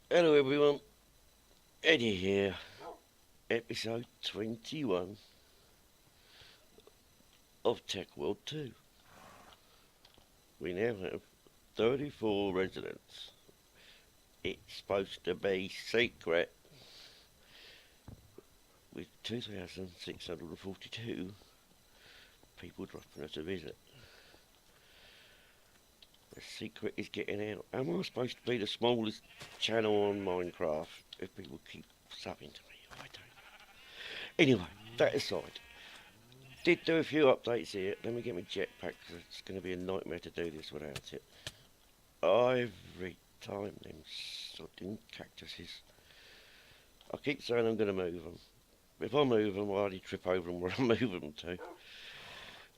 Hello everyone, Eddie here, episode 21 of Tech World 2. We now have 34 residents. It's supposed to be secret with 2,642 people dropping us a visit. The secret is getting out. Am I supposed to be the smallest channel on Minecraft if people keep subbing to me? I don't know. Anyway, that aside. Did do a few updates here. Let me get my jetpack because it's going to be a nightmare to do this without it. Every time them sodding cactuses. I keep saying I'm going to move them. If I move them, I already trip over them where I move them to.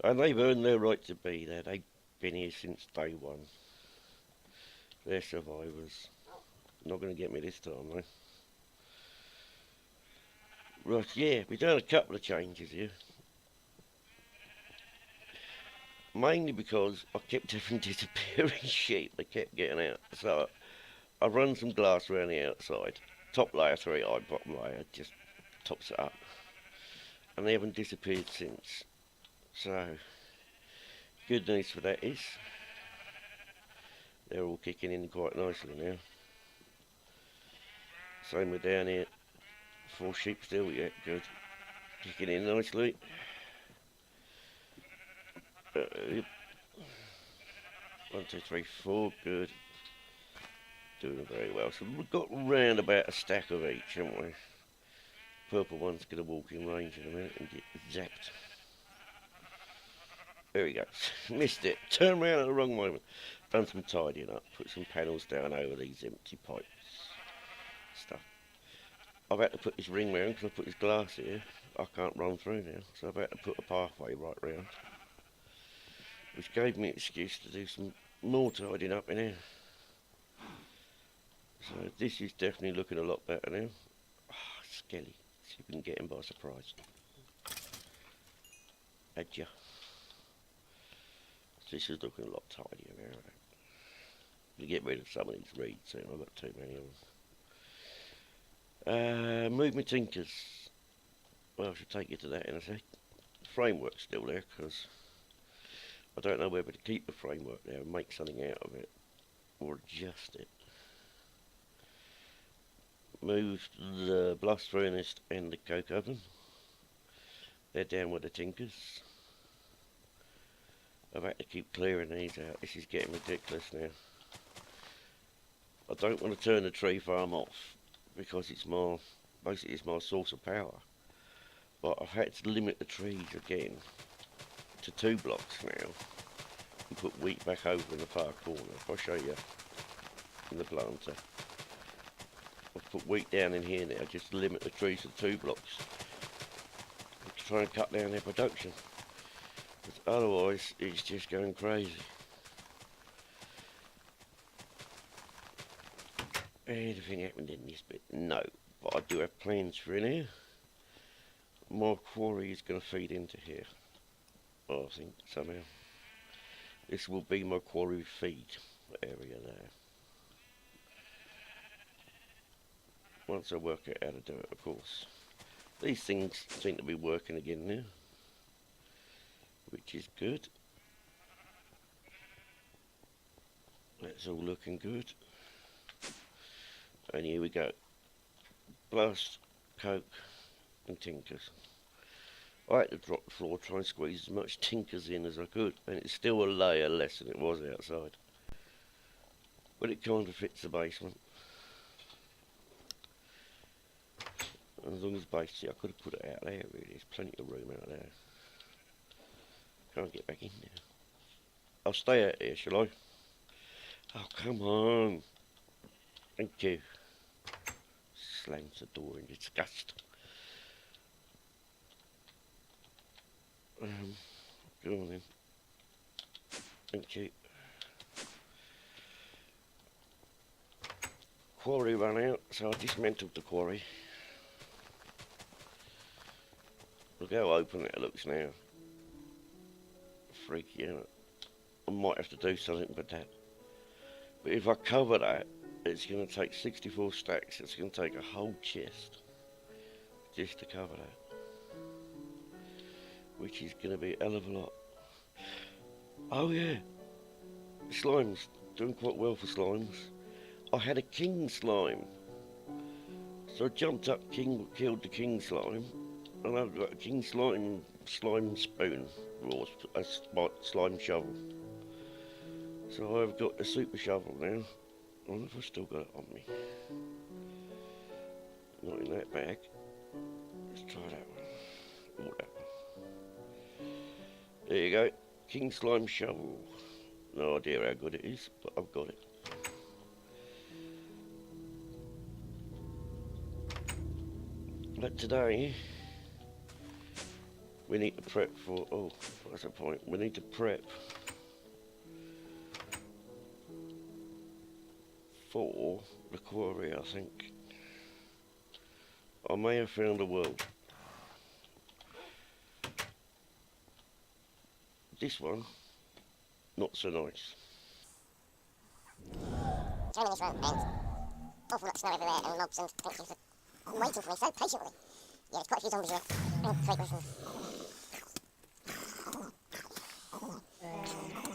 And they've earned their right to be there. They've been here since day one. They're survivors. Not going to get me this time though. Right, yeah, we've done a couple of changes here. Mainly because I kept having disappearing sheep. They kept getting out. So I run some glass around the outside. Top layer 3i, bottom layer just tops it up. And they haven't disappeared since. So, good news for that is, they're all kicking in quite nicely now. Same with down here. 4 sheep still, yeah, good. Kicking in nicely. Yep. 1, 2, 3, 4, good. Doing very well. So we've got round about a stack of each, haven't we? Purple one's going to walk in range in a minute and get zapped. There we go. Missed it. Turned around at the wrong moment. Done some tidying up. Put some panels down over these empty pipes. Stuff. I've had to put this ring round because I put this glass here. I can't run through now. So I've had to put a pathway right round. Which gave me an excuse to do some more tidying up in here. So this is definitely looking a lot better now. Oh, Skelly. See if we can get him by surprise. Had ya. This is looking a lot tidier now. To get rid of some of these reeds soon. I've got too many of them. Move my tinkers. Well, I should take you to that in a sec. The framework's still there because I don't know whether to keep the framework there and make something out of it or adjust it. Moved the blast furnace and the coke oven. They're down with the tinkers. I've had to keep clearing these out. This is getting ridiculous now. I don't want to turn the tree farm off because it's basically it's my source of power. But I've had to limit the trees again to 2 blocks now and put wheat back over in the far corner. If I show you in the planter. I've put wheat down in here now just to limit the trees to 2 blocks. To try and cut down their production. Because otherwise it's just going crazy. Anything happened in this bit? No. But I do have plans for in here. My quarry is going to feed into here. I think somehow. This will be my quarry feed area there. Once I work out how to do it, of course. These things seem to be working again now, which is good. That's all looking good. And here we go. Blast, coke, and tinkers. I had to drop the floor, try and squeeze as much tinkers in as I could, and it's still a layer less than it was outside. But it kind of fits the basement. As long as basically I could have put it out there really, there's plenty of room out there. Can't get back in there. I'll stay out here, shall I? Oh, come on. Thank you. Slams the door in disgust. Go on then. Thank you. Quarry ran out, so I dismantled the quarry. Look how open it looks now. Freaky, isn't it? I might have to do something with that. But if I cover that It's going to take 64 stacks. It's going to take a whole chest just to cover that, which is going to be a hell of a lot. Oh yeah, slimes, doing quite well for slimes. I had a king slime, so I jumped up, killed the king slime, and I've got a king slime spoon, or a slime shovel. So I've got a super shovel now. I wonder if I've still got it on me. Not in that bag. Let's try that one. Or that one. There you go. King slime shovel. No idea how good it is, but I've got it. But today, we need to prep for, oh, what's the point? We need to prep for the quarry, I think. I may have found a world. This one, not so nice. Joining this round, and awful lot of snow everywhere and mobs and thank you for waiting for me so patiently. Yeah, there's quite a few zombies here. Great listen.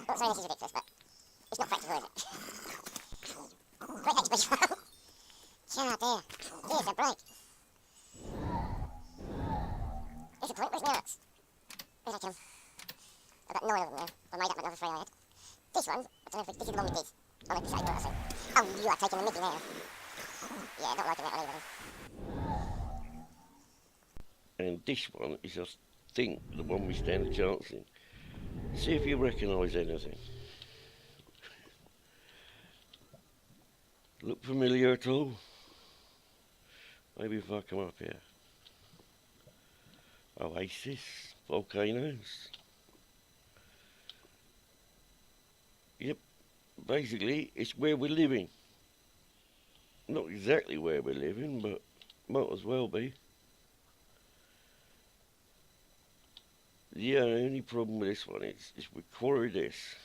Not saying this is ridiculous, but it's not practical, is it? Great expression. God dear. Here's a break. Here's a point. Where's my axe? Where'd I come? I've got 9 of them now. I made up another 3 I had. This one, I don't know if this is the one we did. I'm going to say what I think. Oh, you are taking the mickey now. Yeah, not liking that one either. And this one is, I think, the one we stand a chance in. See if you recognise anything. Look familiar at all? Maybe if I come up here. Oasis, volcanoes. Yep, basically it's where we're living. Not exactly where we're living, but might as well be. The only problem with this one is we quarry this.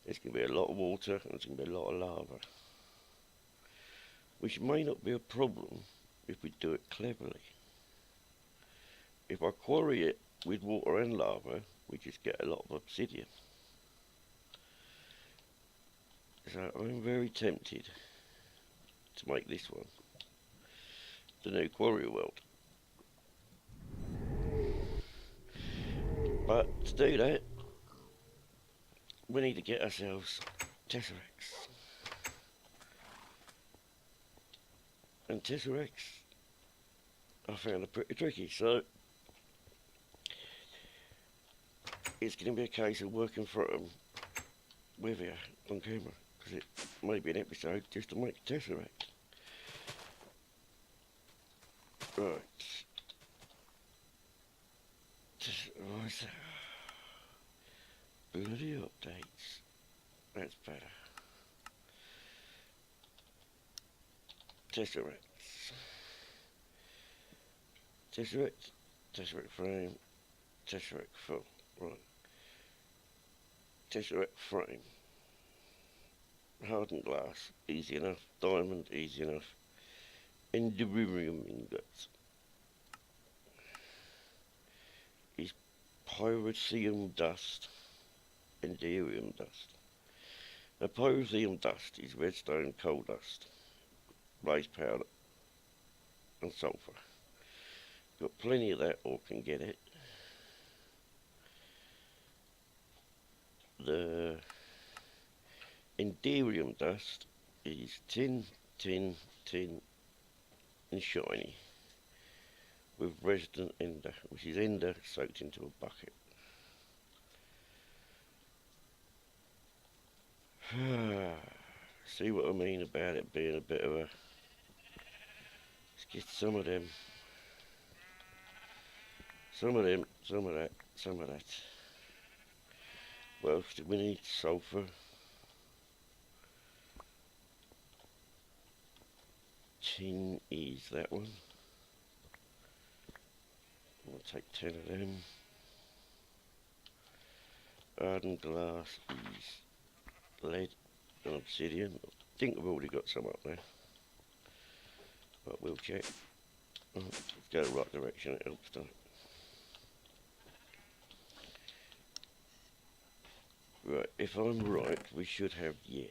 There's going to be a lot of water and there's going to be a lot of lava. Which may not be a problem if we do it cleverly. If I quarry it with water and lava, we just get a lot of obsidian. So I'm very tempted to make this one the new quarry world. But to do that, we need to get ourselves tesseracts. And tesseracts I found are pretty tricky, so it's going to be a case of working through them with you on camera, because it may be an episode just to make a tesseract. Right. Right. Bloody updates. That's better. Tesseracts. Tesseract. Tesseract frame. Tesseract full. Right. Tesseract frame. Hardened glass. Easy enough. Diamond. Easy enough. Enderium ingots. Is pyrotheum dust. Enderium dust. Now pyrotheum dust is redstone coal dust, blaze powder and sulphur. Got plenty of that or can get it. The enderium dust is tin and shiny with resident ender, which is ender soaked into a bucket. See what I mean about it being a bit of a... Let's get some of them. Some of them, some of that, some of that. What else do we need? Sulphur. Tin is that one. I'll take 10 of them. Hardened glass is lead and obsidian. think I've already got some up there, but we'll check. Oh, go the right direction, it helps, don't it? Right, if I'm right, we should have, yeah,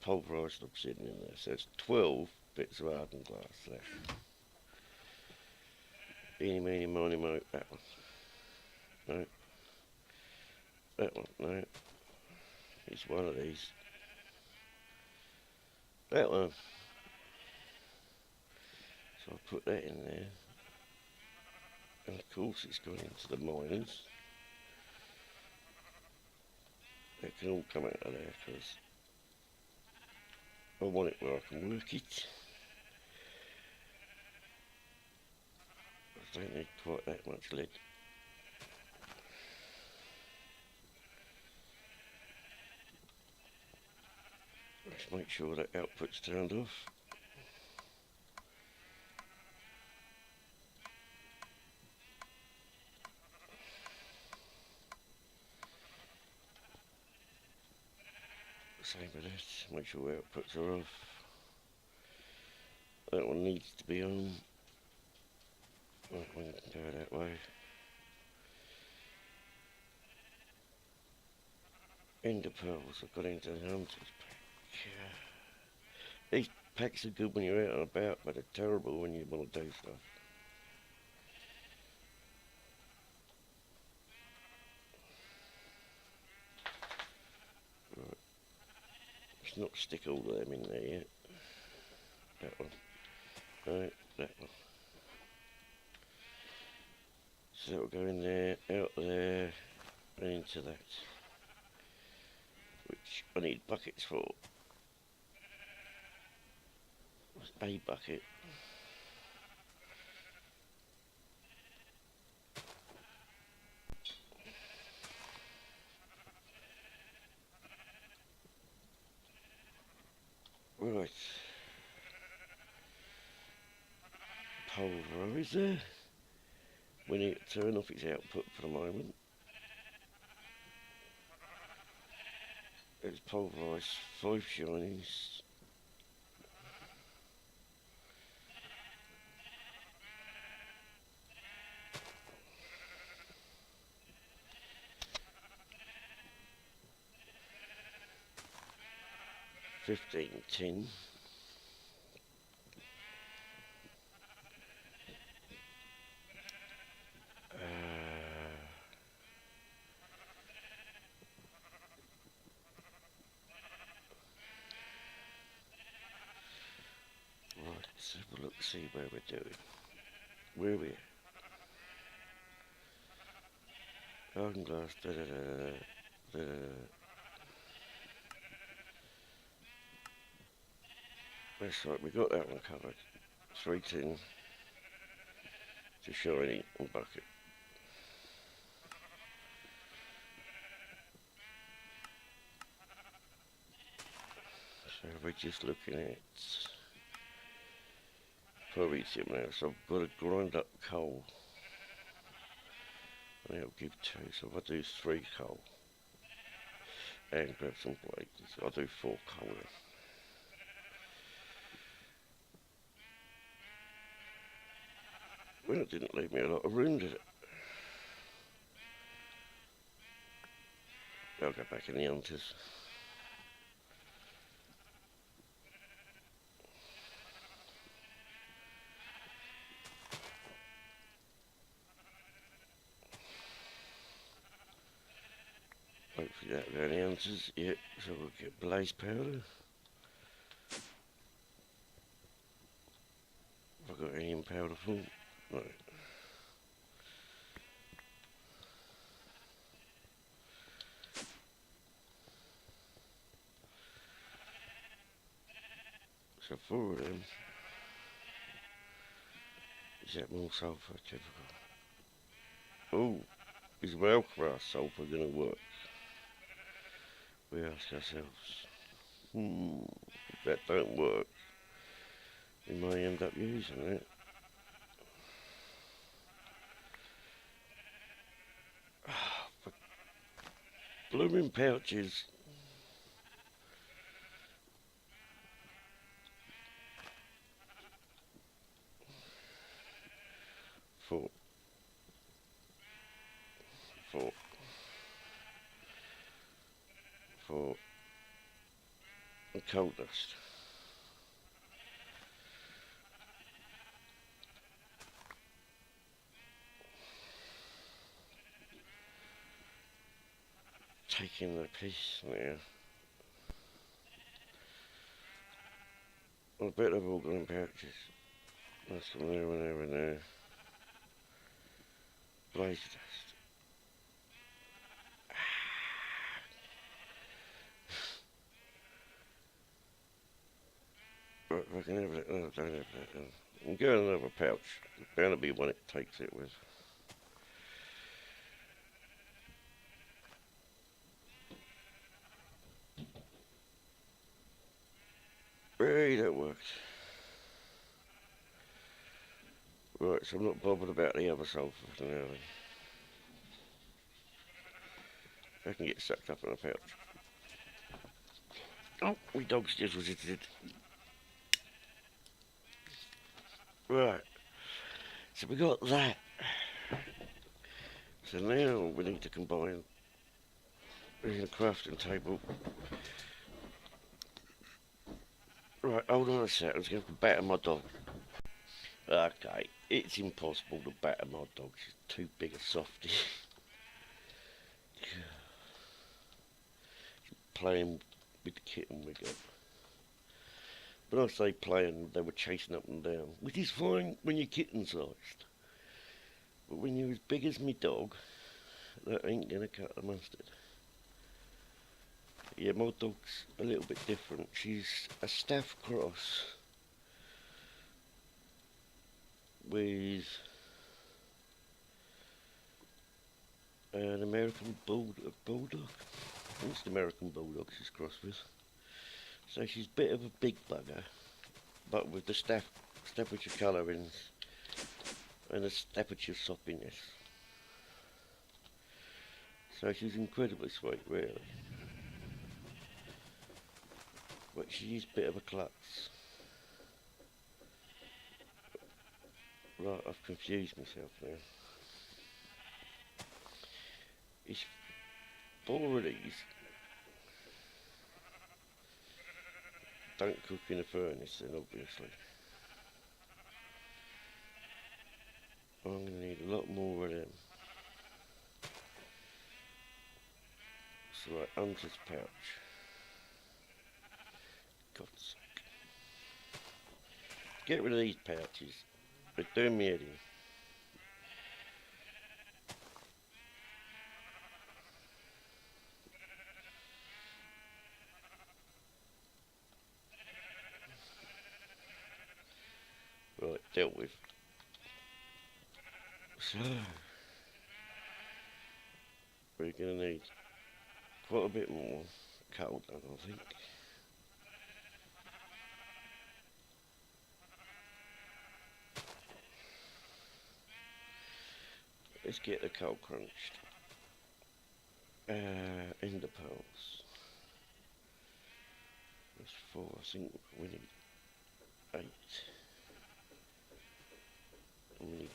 pulverised obsidian in there. So it's 12 bits of hardened glass left. Eeny, meeny, miny, moe, that one. No. That one, no. It's one of these. That one. So I'll put that in there. And of course it's gone into the miners. That can all come out of there because I want it where I can work it. I don't need quite that much lead. Let's make sure that output's turned off. Same with this, make sure outputs are off. That one needs to be on. That one can go that way. Ender pearls, I've got into the hunters pack. These packs are good when you're out and about, but they're terrible when you want to do stuff. Right. Let's not stick all of them in there yet. That one. No, that one. So that'll go in there, out there, and into that. Which I need buckets for. A bucket. Right. Pulverizer. We need to turn off its output for the moment. It's pulverised 5 shinies. $15.10. Right, let's have a look, see where we're doing. Where are we at? Garden glass, da da da da da. That's right, we got that one covered. 310 to shiny and bucket. So we're just looking at Palladium now. So I've got to grind up coal. And that'll give 2. So if I do 3 coal and grab some blades, I'll do 4 coal then. Well, it didn't leave me a lot of room, did it? I'll go back in the hunters. Hopefully that'll go in the hunters. Yep, so we'll get blaze powder. Have I got any in powder form? No. So 4 of them. Is that more sulphur? Typical. Oh, is Wellcraft sulphur going to work? We ask ourselves. If that don't work, we may end up using it. For blooming pouches. 4, 4, 4, and coal dust. Taking the piece now. A bit of organ pouches. That's from there and there and there. Blaze dust. Right, if I can have it. Oh, I don't have that. I'm getting another pouch. There's bound to be one it takes it with. Hey, that worked. Right, so I'm not bothered about the other sulphur for now. I can get sucked up in a pouch. Oh, my dog's just visited. Right, so we got that. So now we need to combine the crafting table. Right, hold on a sec, I'm just going to batter my dog. Okay, it's impossible to batter my dog, she's too big a softie. Playing with the kitten we got. When I say playing, they were chasing up and down, which is fine when you're kitten sized. But when you're as big as me dog, that ain't gonna cut the mustard. Yeah, my dog's a little bit different. She's a staff cross with an American bulldog. I think it's the American bulldog she's crossed with. So she's a bit of a big bugger, but with the Staffordshire colourings and the Staffordshire soppiness. So she's incredibly sweet, really. But she is a bit of a klutz. Right, I've confused myself now. It's 4 of these. Don't cook in a furnace then, obviously. I'm going to need a lot more of them. So right, Hunter's pouch. God's sake. Get rid of these pouches. They're doing me head in. Right, dealt with. So, we're going to need quite a bit more coal done, I think. Let's get the coal crunched. Ender pearls. That's 4, I think we need 8. And we need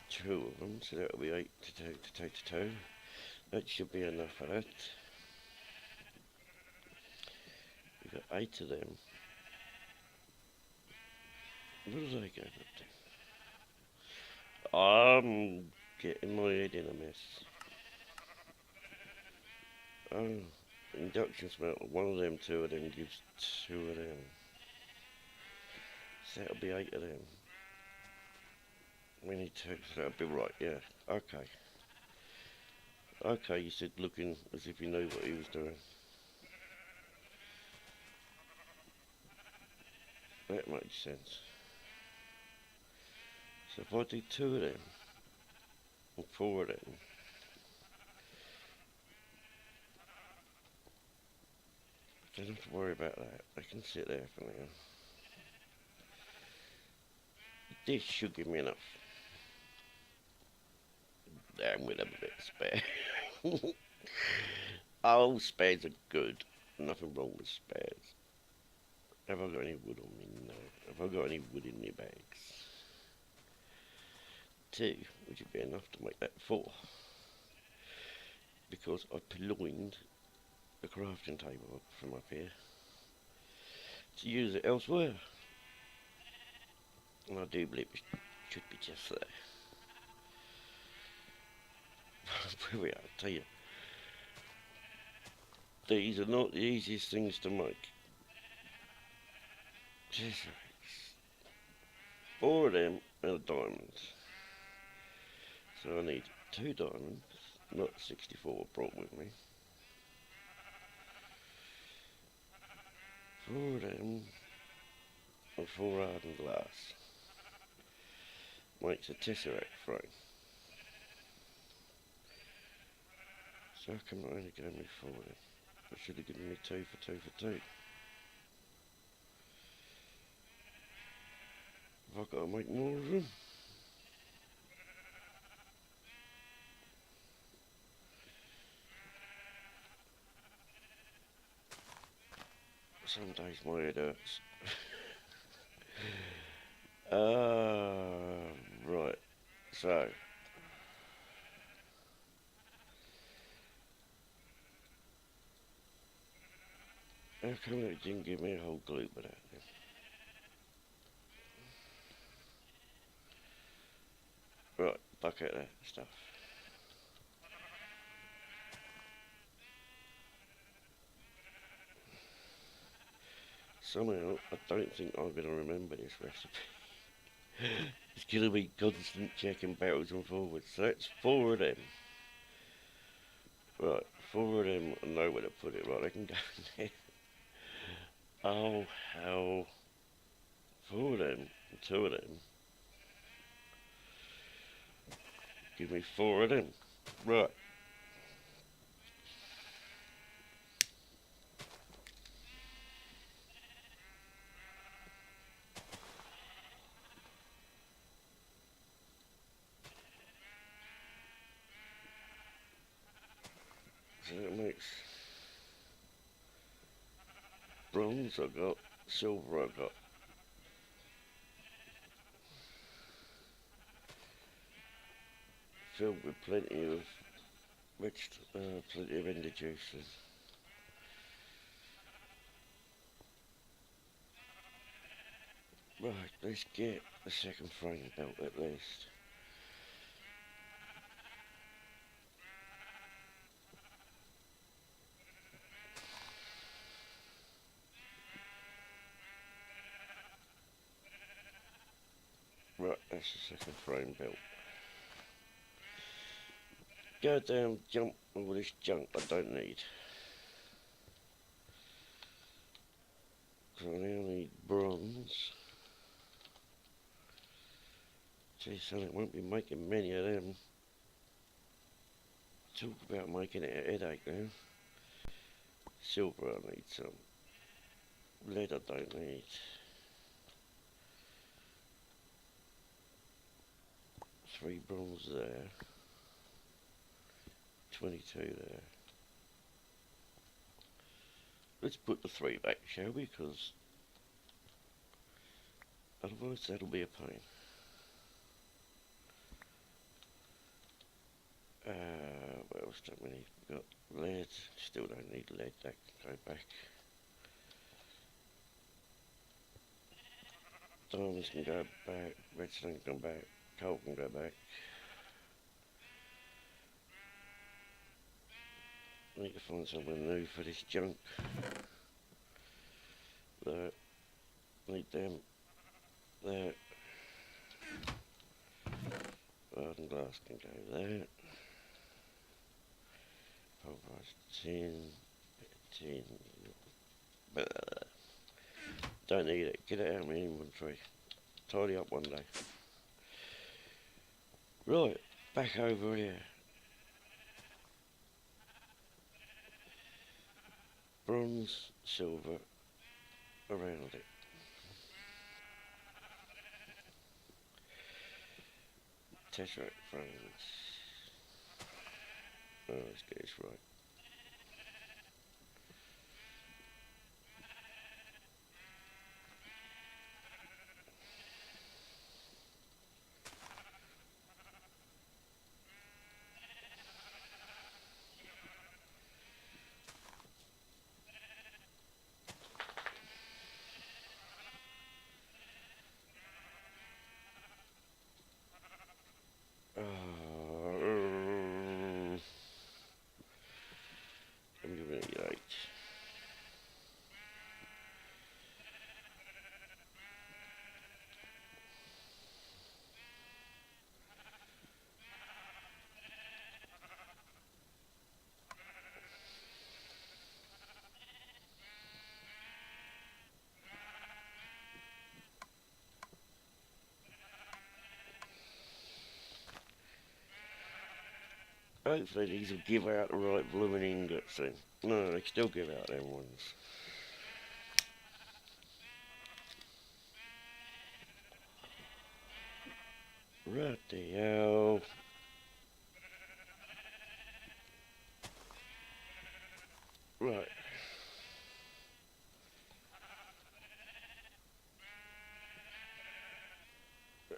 2 of them, so that'll be 8 to 2. That should be enough of that. We've got 8 of them. What are they going up to? I'm getting my head in a mess. Oh, induction smelter. 1 of them, 2 of them gives 2 of them. So that'll be 8 of them. We need 2, so that'll be right, yeah. Okay. Okay, you said looking as if he knew what he was doing. That makes sense. So if I do 2 of them, or 4 of them, don't have to worry about that. They can sit there for now. This should give me enough. Damn, we'll have a bit of spare. Oh, spares are good. Nothing wrong with spares. Have I got any wood on me? No. Have I got any wood in my bags? 2, which would be enough to make that 4. Because I purloined the crafting table from up here to use it elsewhere. And I do believe it should be just there. Here we are, I tell you. These are not the easiest things to make. Tesseracts. 4 of them and a diamond. So I need 2 diamonds, not 64 I brought with me. 4 of them and 4 hardened glass. Makes a tesseract frame. So how come I only gave me 4 then? I should have given me 2 for 2 for 2. Have I got to make more of them? Some days my head hurts. Right. So. How come it didn't give me a whole gloop of that then? Right, bucket that stuff. Somehow, I don't think I'm going to remember this recipe. It's going to be constant checking backwards and forwards. So that's 4 of them. Right, 4 of them, I know where to put it. Right, I can go there. Oh, hell. 4 of them, 2 of them. Give me 4 of them. Right. So that makes bronze I got, silver I got. Filled with plenty of plenty of ender juices. Right, let's get a second frame belt at least. Right, that's the second frame belt. Go down, jump all this junk I don't need. So I now need bronze. Gee, son, I won't be making many of them. Talk about making it a headache now. Silver I need some. Lead I don't need. 3 bronze there. 22 there. Let's put the 3 back, shall we? Because otherwise that'll be a pain. What else don't we need? We've got lead. Still don't need lead. That can go back. Diamonds can go back. Redstone can go back. Coal can go back. I need to find somewhere new for this junk. There. Need them. There. Garden glass can go there. Pulverized tin. Blah. Don't need it. Get it out of my inventory. Tidy up one day. Right, back over here. Bronze, silver, around it. Tesseract frames. Oh, let's get this right. Hopefully these will give out the right blooming ingots then. No, they still give out them ones. Right the hell. Right.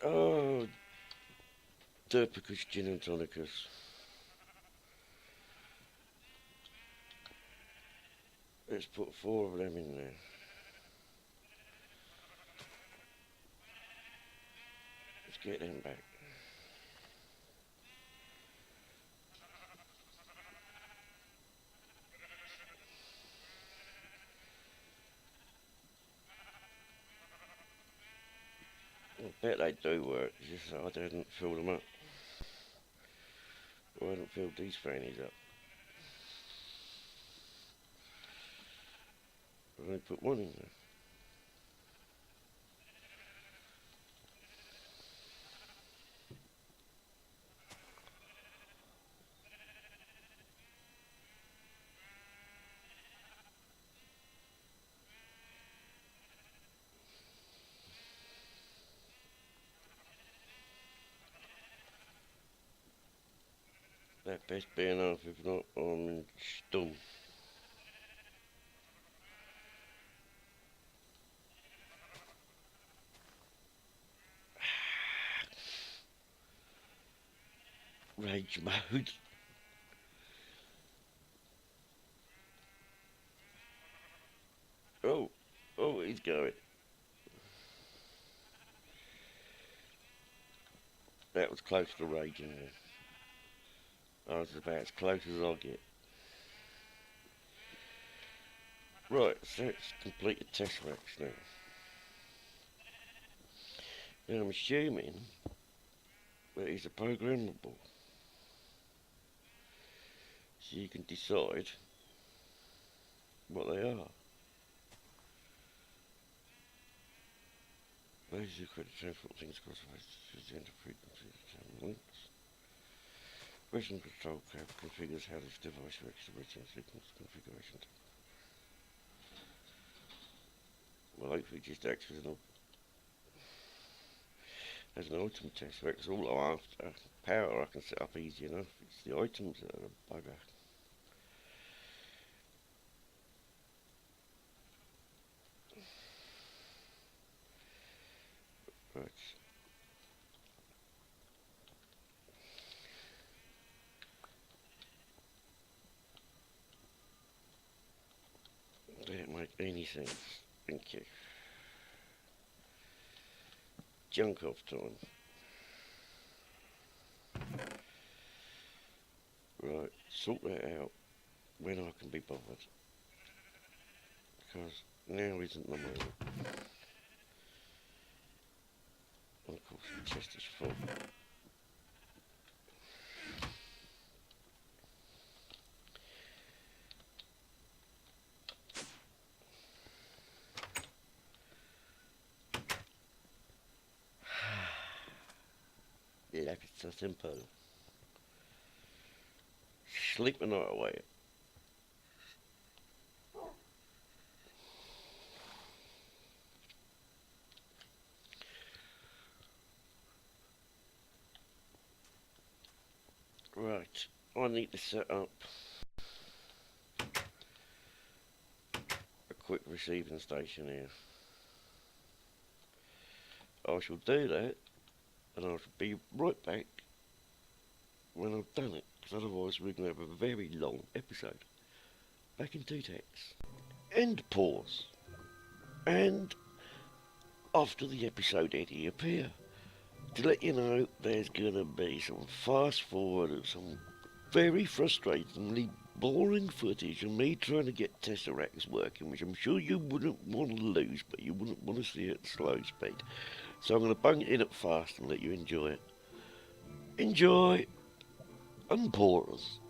Oh, Derpicus Gin and Tonicus. Let's put 4 of them in there. Let's get them back. I bet they do work, it's just that I didn't fill them up. I hadn't filled these fannies up. I only put 1 in there. That best be enough, if not, I'm in stum. Rage mode. Oh, he's going. That was close to raging then. I was about as close as I'll get. Right, so it's completed Tesseracts now. Now I'm assuming that these are programmable. So you can decide what they are. Those are credit transport things across the enter frequencies and links. Version control code configures how this device works the written sequence configuration. Well, hopefully it just acts as an item test. That's all I'm after. Power I can set up easy enough. It's the items that are a bugger. Right. Didn't make any sense. Thank you. Junk off time. Right, sort that out when I can be bothered. Because now isn't the moment. And of course the chest is full. Life is so simple. Sleep the night away. Right, I need to set up a quick receiving station here. I shall do that, and I shall be right back when I've done it, because otherwise we're going to have a very long episode. Back in 2 ticks. End pause. And after the episode Eddie appear. To let you know, there's going to be some fast forward of some very frustratingly boring footage of me trying to get Tesseracts working, which I'm sure you wouldn't want to lose, but you wouldn't want to see it at slow speed. So I'm going to bung it in at fast and let you enjoy it. Enjoy, and pause.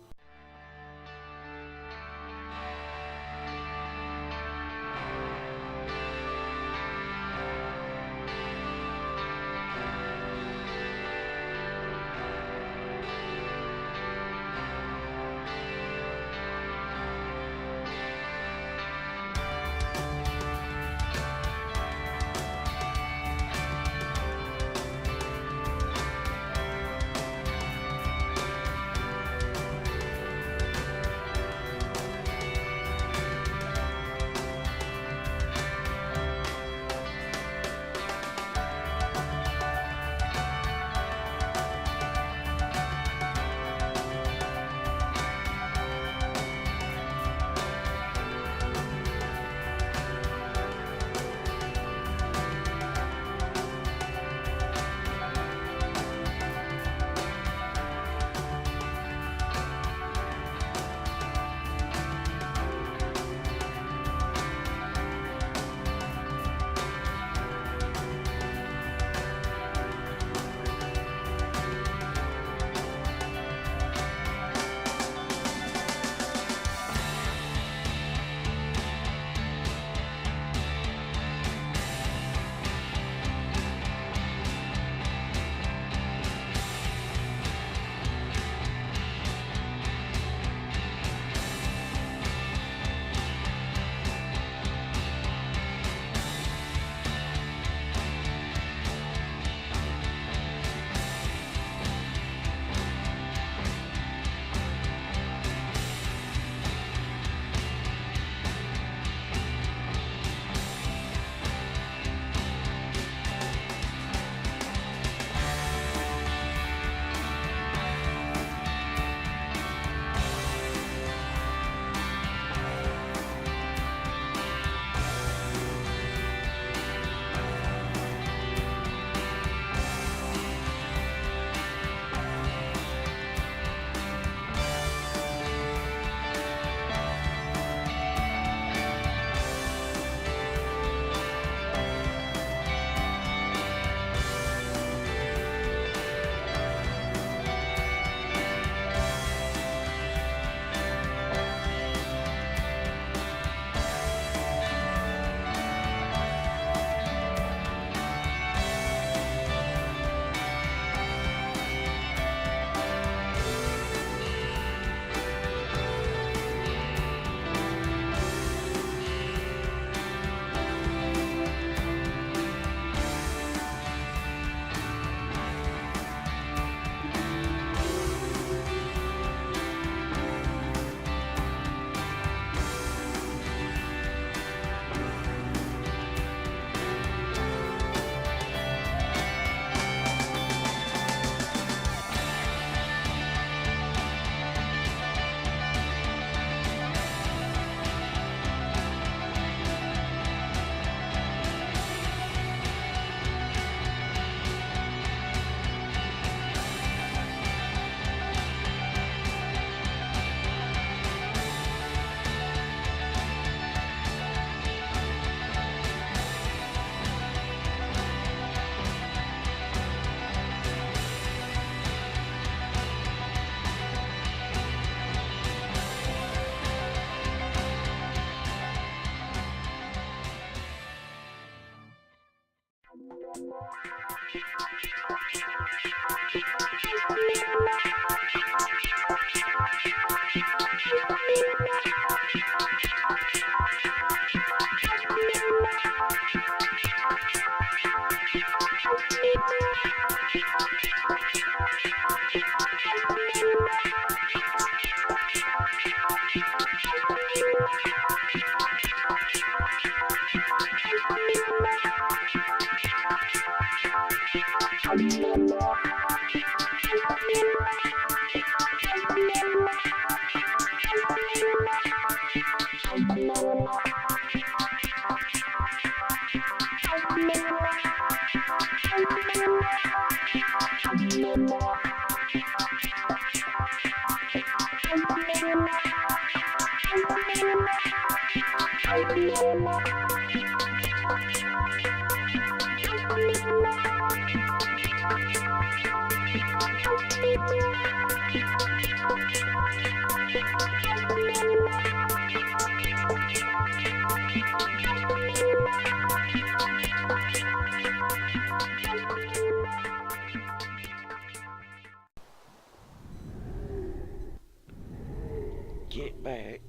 Get back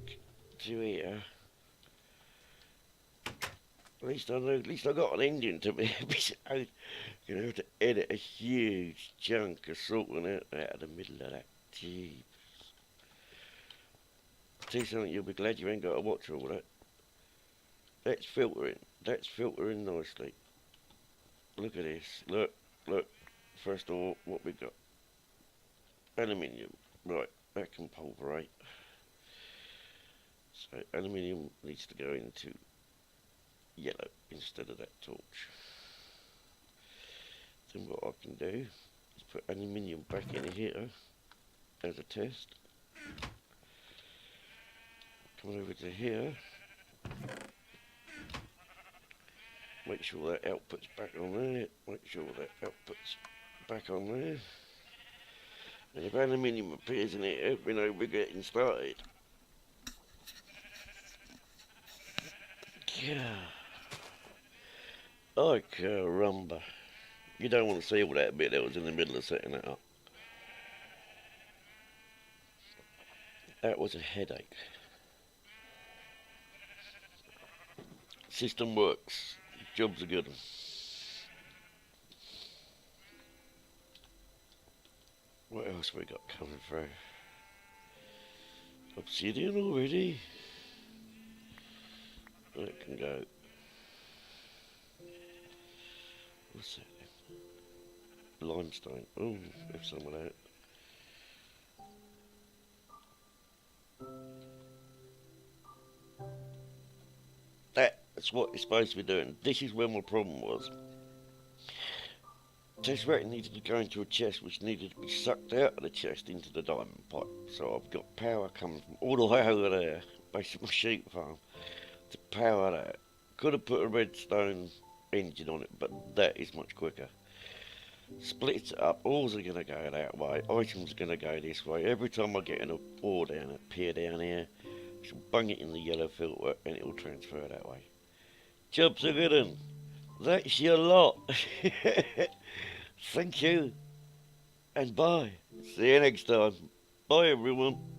to here. At least I know. At least I got an ending to my episode. I'm gonna have to edit a huge chunk of sorting out of the middle of that. Jeez. Tell you something, you'll be glad you ain't got to watch all that. That's filtering. That's filtering nicely. Look at this. Look, look. First of all, what we got? Aluminium. Right, that can pulverate. So aluminium needs to go into yellow instead of that torch. Then what I can do is put aluminium back in here as a test. Come over to here. Make sure that output's back on there. Make sure that output's back on there. And if aluminium appears in here, we know we're getting started. Yeah. Oh, caramba. You don't want to see all that bit that was in the middle of setting it up. That was a headache. System works. Job's a good one. What else we got coming through? Obsidian already? That can go. What's that? Limestone. Oh, have some of that. That's what it's supposed to be doing. This is where my problem was. Tesseract needed to go into a chest which needed to be sucked out of the chest into the diamond pipe. So I've got power coming from all the way over there, basically my sheep farm, to power that. Could have put a redstone engine on it, but that is much quicker. Splits it up, ores are going to go that way, items are going to go this way. Every time I get an ore down, a pier down here, I shall bung it in the yellow filter and it will transfer that way. Job's a good one. That's your lot. Thank you. And bye. See you next time. Bye everyone.